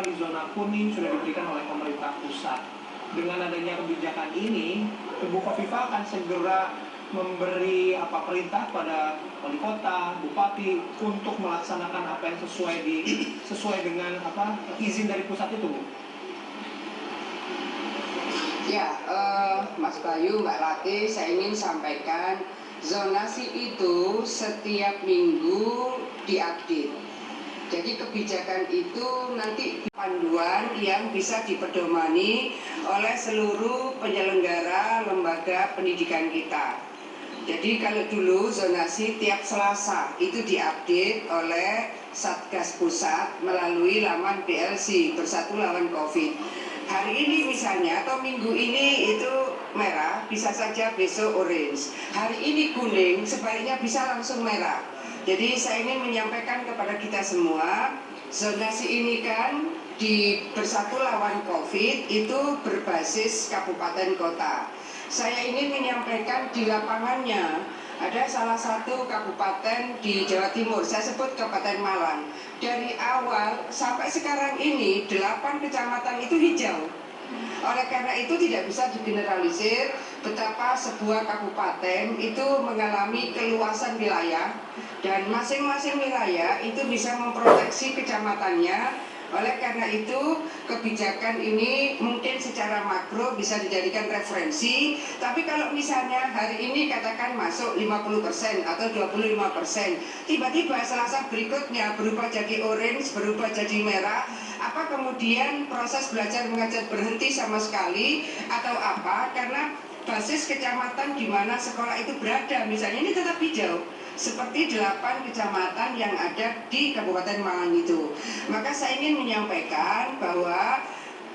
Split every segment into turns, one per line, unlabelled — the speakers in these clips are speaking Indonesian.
di zona kuning sudah diberikan oleh pemerintah pusat. Dengan adanya kebijakan ini, Ibu Khofifah akan segera memberi perintah pada wali kota, bupati untuk melaksanakan apa yang sesuai dengan izin dari pusat itu, Bu.
Ya, Mas Bayu, Mbak Rati, saya ingin sampaikan zonasi itu setiap minggu diupdate. Jadi kebijakan itu nanti panduan yang bisa dipedomani oleh seluruh penyelenggara lembaga pendidikan kita. Jadi kalau dulu zonasi tiap Selasa itu diupdate oleh Satgas Pusat melalui laman BLC Bersatu Lawan Covid. Hari ini misalnya atau minggu ini itu merah, bisa saja besok orange. Hari ini kuning, sebaliknya bisa langsung merah. Jadi saya ingin menyampaikan kepada kita semua, zonasi ini kan di Bersatu Lawan Covid itu berbasis kabupaten kota. Saya ingin menyampaikan di lapangannya, ada salah satu kabupaten di Jawa Timur, saya sebut Kabupaten Malang. Dari awal sampai sekarang ini 8 kecamatan itu hijau. Oleh karena itu tidak bisa digeneralisir betapa sebuah kabupaten itu mengalami keluasan wilayah dan masing-masing wilayah itu bisa memproteksi kecamatannya. Oleh karena itu kebijakan ini mungkin secara makro bisa dijadikan referensi. Tapi kalau misalnya hari ini katakan masuk 50% atau 25%, tiba-tiba Selasa berikutnya berubah jadi orange, berubah jadi merah, apa kemudian proses belajar mengajar berhenti sama sekali atau apa? Karena basis kecamatan di mana sekolah itu berada misalnya ini tetap hijau, seperti 8 kecamatan yang ada di Kabupaten Malang itu. Maka saya ingin menyampaikan bahwa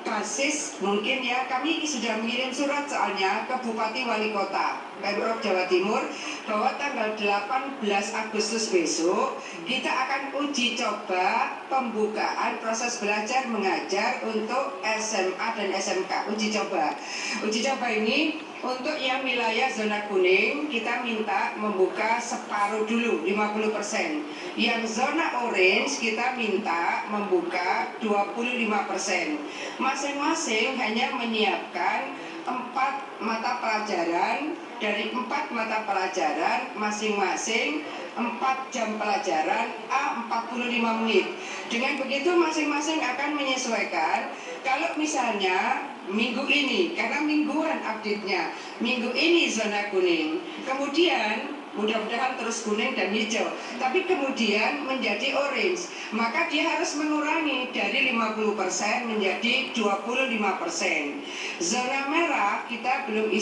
basis mungkin ya, kami sudah mengirim surat soalnya ke Bupati Wali Kota Pemprov Jawa Timur bahwa tanggal 18 Agustus besok kita akan uji coba pembukaan proses belajar mengajar untuk SMA dan SMK. Uji coba ini untuk yang wilayah zona kuning kita minta membuka separuh dulu 50%. Yang zona orange kita minta membuka 25%. Masing-masing hanya menyiapkan 4 mata pelajaran. Dari 4 mata pelajaran masing-masing 4 jam pelajaran A 45 menit. Dengan begitu masing-masing akan menyesuaikan. Kalau misalnya minggu ini, karena mingguan update-nya, minggu ini zona kuning, kemudian mudah-mudahan terus kuning dan hijau, tapi kemudian menjadi orange, maka dia harus mengurangi dari 50% menjadi 25%. Zona merah kita belum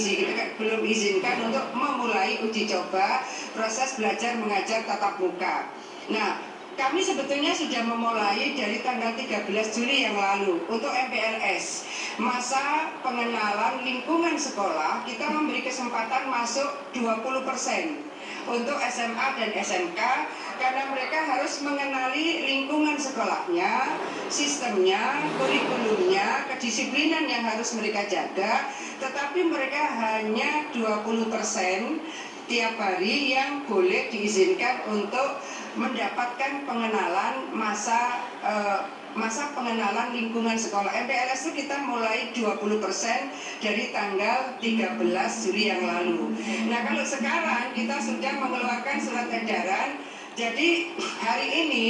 izinkan untuk memulai uji coba proses belajar mengajar tatap muka. Nah, kami sebetulnya sudah memulai dari tanggal 13 Juli yang lalu untuk MPLS. Masa pengenalan lingkungan sekolah kita memberi kesempatan masuk 20% untuk SMA dan SMK karena mereka harus mengenali lingkungan sekolahnya, sistemnya, kurikulumnya, kedisiplinan yang harus mereka jaga, tetapi mereka hanya 20% tiap hari yang boleh diizinkan untuk mendapatkan pengenalan masa pengenalan lingkungan sekolah. MPLS itu kita mulai 20% dari tanggal 13 Juli yang lalu. Nah, kalau sekarang kita sudah mengeluarkan surat edaran. Jadi hari ini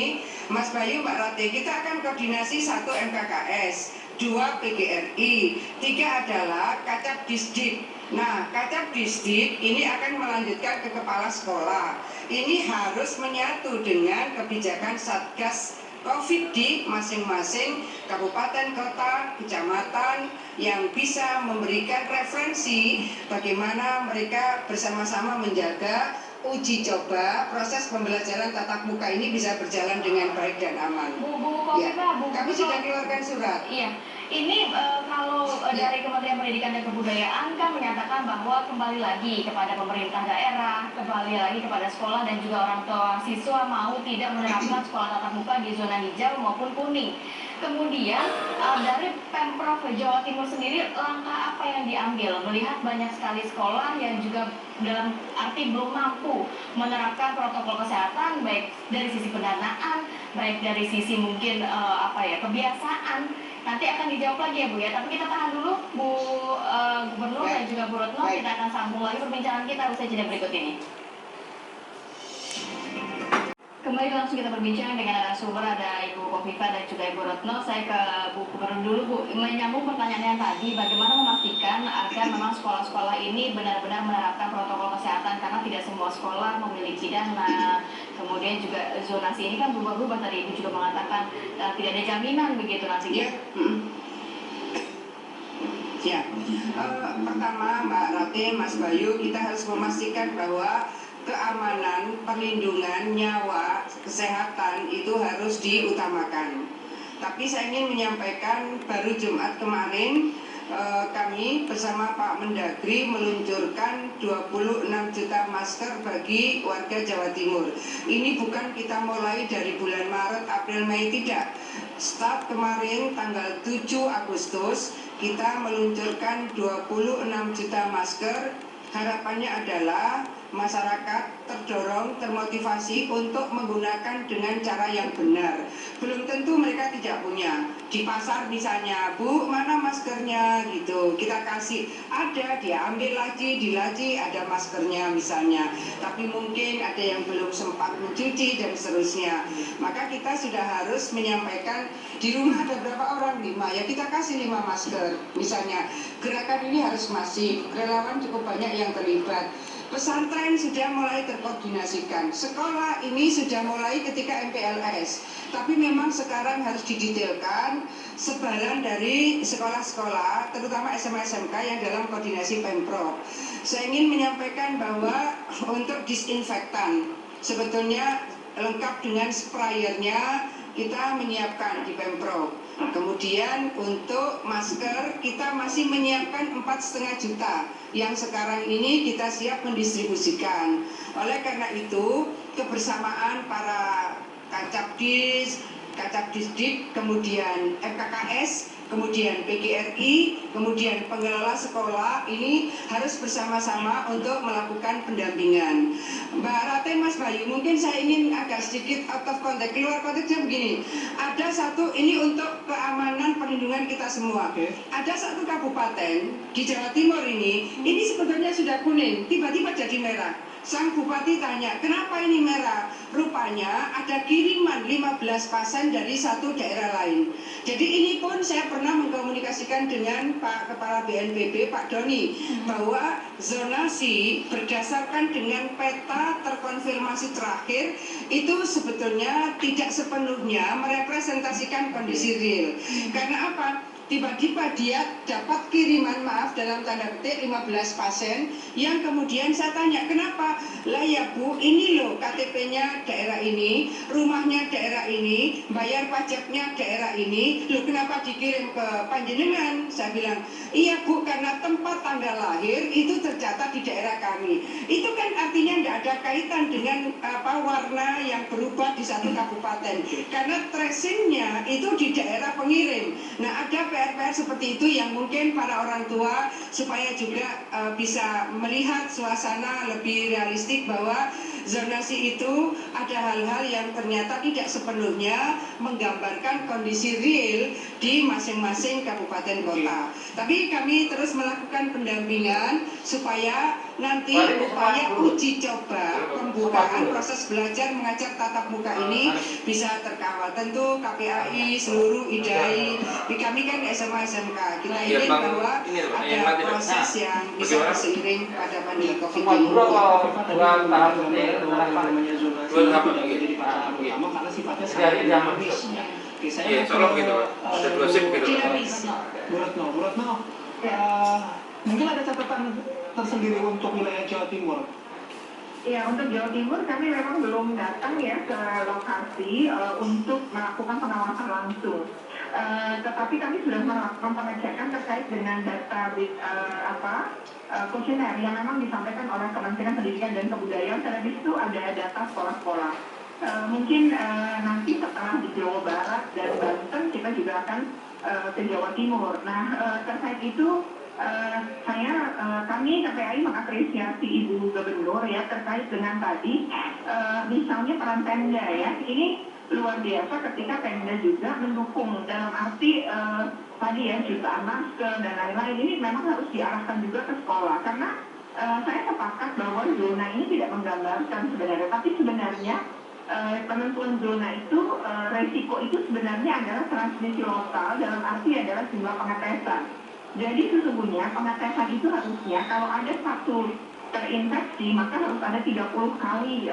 Mas Bayu, Mbak Rati, kita akan koordinasi 1 MKKS, 2 PGRI, 3 adalah Kacap Disdik. Nah, Kacap Disdik ini akan melanjutkan ke kepala sekolah. Ini harus menyatu dengan kebijakan Satgas Covid di masing-masing kabupaten, kota, kecamatan yang bisa memberikan referensi bagaimana mereka bersama-sama menjaga uji coba proses pembelajaran tatap muka ini bisa berjalan dengan baik dan aman. Kami sudah keluarkan surat.
Iya. Ini kalau dari Kementerian Pendidikan dan Kebudayaan kan menyatakan bahwa kembali lagi kepada pemerintah daerah, kembali lagi kepada sekolah dan juga orang tua siswa mau tidak menerapkan sekolah tatap muka di zona hijau maupun kuning. Kemudian dari Pemprov Jawa Timur sendiri langkah apa yang diambil melihat banyak sekali sekolah yang juga dalam arti belum mampu menerapkan protokol kesehatan baik dari sisi pendanaan, baik dari sisi mungkin kebiasaan. Nanti akan dijawab lagi ya Bu ya. Tapi kita tahan dulu Bu Gubernur dan juga Bu Retno.
Baik.
Kita akan sambung lagi perbincangan kita usai jeda berikut ini. Kembali langsung kita berbincang dengan narasumber, ada Ibu Kofifa dan juga Ibu Retno. Saya ke Bu Gubernur dulu Bu, menyambung pertanyaan yang tadi, bagaimana memastikan agar memang sekolah-sekolah ini benar-benar menerapkan protokol kesehatan, karena tidak semua sekolah memiliki dana, kemudian juga zonasi ini kan berubah-ubah, tadi Ibu juga mengatakan tidak ada jaminan begitu nantinya.
Ya, pertama Mbak Rate, Mas Bayu, kita harus memastikan bahwa keamanan, perlindungan, nyawa, kesehatan itu harus diutamakan. Tapi saya ingin menyampaikan baru Jumat kemarin kami bersama Pak Mendagri meluncurkan 26 juta masker bagi warga Jawa Timur. Ini bukan kita mulai dari bulan Maret, April, Mei, tidak. Start kemarin tanggal 7 Agustus kita meluncurkan 26 juta masker. Harapannya adalah masyarakat terdorong, termotivasi untuk menggunakan dengan cara yang benar. Belum tentu mereka tidak punya. Di pasar misalnya, Bu, mana maskernya gitu. Kita kasih, ada, dia ambil lagi, di laci ada maskernya misalnya. Tapi mungkin ada yang belum sempat mencuci dan seterusnya. Maka kita sudah harus menyampaikan, di rumah ada berapa orang? 5, ya kita kasih 5 masker. Misalnya, gerakan ini harus masif, relawan cukup banyak yang terlibat. Pesantren sudah mulai terkoordinasikan. Sekolah ini sudah mulai ketika MPLS. Tapi memang sekarang harus didetailkan sebaran dari sekolah-sekolah, terutama SMA-SMK yang dalam koordinasi Pemprov. Saya ingin menyampaikan bahwa untuk disinfektan, sebetulnya lengkap dengan sprayernya kita menyiapkan di Pemprov. Kemudian untuk masker kita masih menyiapkan 4,5 juta yang sekarang ini kita siap mendistribusikan. Oleh karena itu kebersamaan para Kacabdis, Kacabdisdik, kemudian MKKS, kemudian PGRI, kemudian pengelola sekolah ini harus bersama-sama untuk melakukan pendampingan. Mbak Rate, Mas Bayu, mungkin saya ingin agak sedikit out of context, keluar konteksnya begini. Ada satu, ini untuk keamanan perlindungan kita semua. Ada satu kabupaten di Jawa Timur ini sebetulnya sudah kuning, tiba-tiba jadi merah. Sang bupati tanya, kenapa ini merah? Rupanya ada kiriman 15 pasien dari satu daerah lain. Jadi ini pun saya pernah mengkomunikasikan dengan Pak Kepala BNPB, Pak Doni, bahwa zonasi berdasarkan dengan peta terkonfirmasi terakhir itu sebetulnya tidak sepenuhnya merepresentasikan kondisi real. Karena apa? Tiba-tiba dia dapat kiriman, maaf dalam tanda petik, 15 pasien yang kemudian saya tanya, kenapa? Lah ya Bu, ini loh KTP-nya daerah ini, rumahnya daerah ini, bayar pajaknya daerah ini, loh kenapa dikirim ke panjenengan? Saya bilang, iya Bu, karena tempat tanggal lahir itu tercatat di daerah kami. Itu kan artinya tidak ada kaitan dengan warna yang berubah di satu kabupaten, karena tracingnya itu di daerah pengirim. Nah, ada PR seperti itu yang mungkin para orang tua supaya juga bisa melihat suasana lebih realistik bahwa zonasi itu ada hal-hal yang ternyata tidak sepenuhnya menggambarkan kondisi real di masing-masing kabupaten kota. Tapi kami terus melakukan pendampingan supaya nanti upaya uji coba pembukaan proses belajar mengajar tatap muka ini bisa terkawal. Tentu KPAI, seluruh IDAI, kami kan SMA SMK, kita ingin bahwa ada proses yang bisa berseiring pada pandemi COVID ini.
Namanya zonasi tidak menjadi persoalan utama karena sifatnya sangat dinamis. Oke, saya
tolong gitu, ada 2 shift gitu.
Dinamis.
Bu Retno, mungkin ada catatan tersendiri untuk wilayah Jawa Timur.
Ya, untuk Jawa Timur kami memang belum datang ya ke lokasi untuk melakukan pengawasan langsung. Tetapi kami sudah melakukan pengecekan terkait dengan data kuesioner yang memang disampaikan oleh Kementerian Pendidikan dan Kebudayaan. Karena di situ ada data sekolah-sekolah. Mungkin nanti setelah di Jawa Barat dan Banten kita juga akan ke Jawa Timur. Nah, terkait itu kami KPAI mengapresiasi Ibu Gubernur ya terkait dengan tadi misalnya peran Pemda ya. Ini luar biasa ketika Pemda juga mendukung dalam arti tadi ya jutaan masker dan lain-lain. Ini memang harus diarahkan juga ke sekolah karena saya sepakat bahwa zona ini tidak menggambarkan sebenarnya, tapi sebenarnya penentuan zona itu resiko itu sebenarnya adalah transmisi lokal dalam arti adalah jumlah pengetesan. Jadi sesungguhnya pengetesan itu harusnya kalau ada satu terinfeksi maka harus ada 30 kali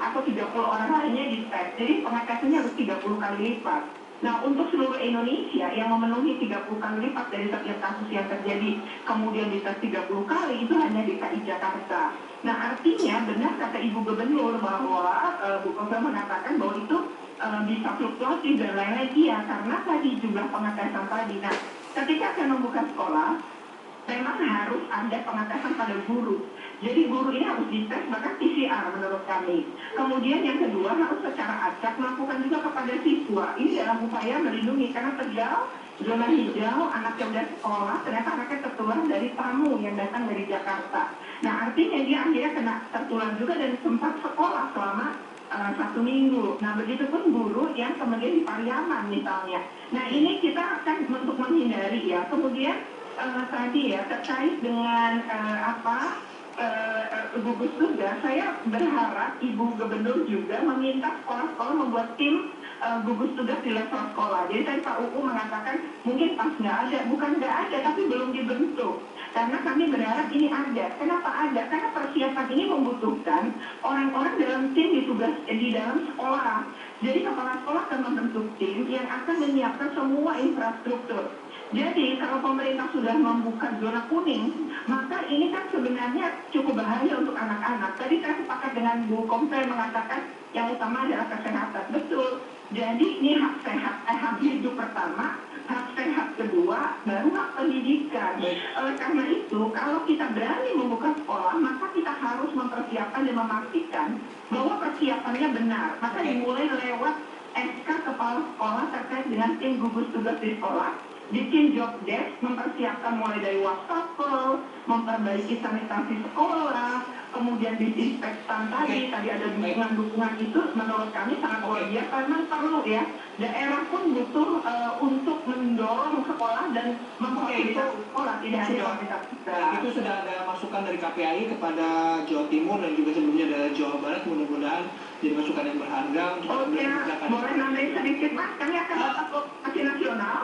atau 30 orang lainnya dites. Jadi pengetesannya harus 30 kali lipat. Nah, untuk seluruh Indonesia yang memenuhi 30 kali lipat dari setiap kasus yang terjadi kemudian dites 30 kali itu hanya DKI Jakarta. Nah, artinya benar kata Ibu Gubernur bahwa Bu Kofifa mengatakan bahwa itu bisa fluktuatif dan lain-lain. Iya, karena tadi jumlah pengetesan tadi. Nah, ketika akan membuka sekolah, memang harus ada pengetesan pada guru. Jadi guru ini harus dites bahkan PCR menurut kami. Kemudian yang kedua harus secara acak melakukan juga kepada siswa. Ini dalam upaya melindungi karena Tegal, zona hijau, anaknya udah sekolah, ternyata anaknya tertular dari tamu yang datang dari Jakarta. Nah artinya dia akhirnya kena tertular juga dan sempat sekolah selama 1 minggu. Nah begitu pun guru yang kemudian di Pariaman misalnya. Nah ini kita akan untuk menghindari ya. Kemudian tadi ya terkait dengan gugus tugas, saya berharap Ibu Gubernur juga meminta sekolah-sekolah membuat tim gugus tugas di level sekolah. Jadi tadi Pak UU mengatakan mungkin pas nggak ada, bukan nggak ada tapi belum dibentuk. Karena kami berharap ini ada. Kenapa ada? Karena persiapan ini membutuhkan orang-orang dalam tim di dalam sekolah. Jadi kepala sekolah akan membentuk tim yang akan menyiapkan semua infrastruktur. Jadi kalau pemerintah sudah membuka zona kuning, maka ini kan sebenarnya cukup bahaya untuk anak-anak. Tadi saya sepakat dengan Bu Kofifa mengatakan yang utama adalah kesehatan. Betul. Jadi ini hak sehat, hak hidup pertama, hak sehat kedua, baru hak pendidikan. Karena itu, kalau kita berani membuka sekolah, maka kita harus mempersiapkan dan memastikan bahwa persiapannya benar. Maka dimulai lewat SK kepala sekolah terkait dengan tim gugus tugas di sekolah. Bikin job desk, mempersiapkan mulai dari wastafel, memperbaiki sanitasi sekolah, kemudian disinfektan tadi ada dukungan-dukungan itu menurut kami sangat luar biasa. Memang perlu ya, daerah pun butuh untuk mendorong sekolah dan memfasilitasi sekolah, tidak hanya fasilitas kita.
Itu sudah ada masukan dari KPAI kepada Jawa Timur dan juga sebelumnya dari Jawa Barat, mudah-mudahan jadi masukan yang berharga untuk
boleh nambahin sedikit Mas, kami akan tetap lokasi nasional.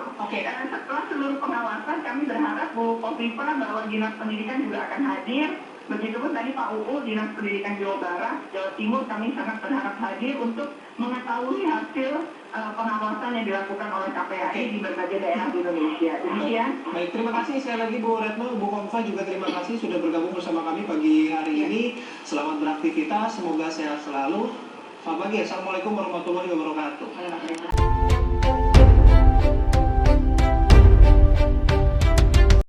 Setelah seluruh pengawasan kami berharap Bu Kofifa bahwa Dinas Pendidikan juga akan hadir. Begitupun tadi Pak UU Dinas Pendidikan Jawa Barat, Jawa Timur kami sangat berharap hadir untuk mengetahui hasil pengawasan yang dilakukan oleh KPAI di berbagai daerah di Indonesia. Demikian.
Baik, terima kasih sekali lagi Bu Retno, Bu Kofifa juga terima kasih sudah bergabung bersama kami pagi hari ini. Selamat beraktivitas, semoga sehat selalu. Selamat pagi, Assalamualaikum warahmatullahi wabarakatuh.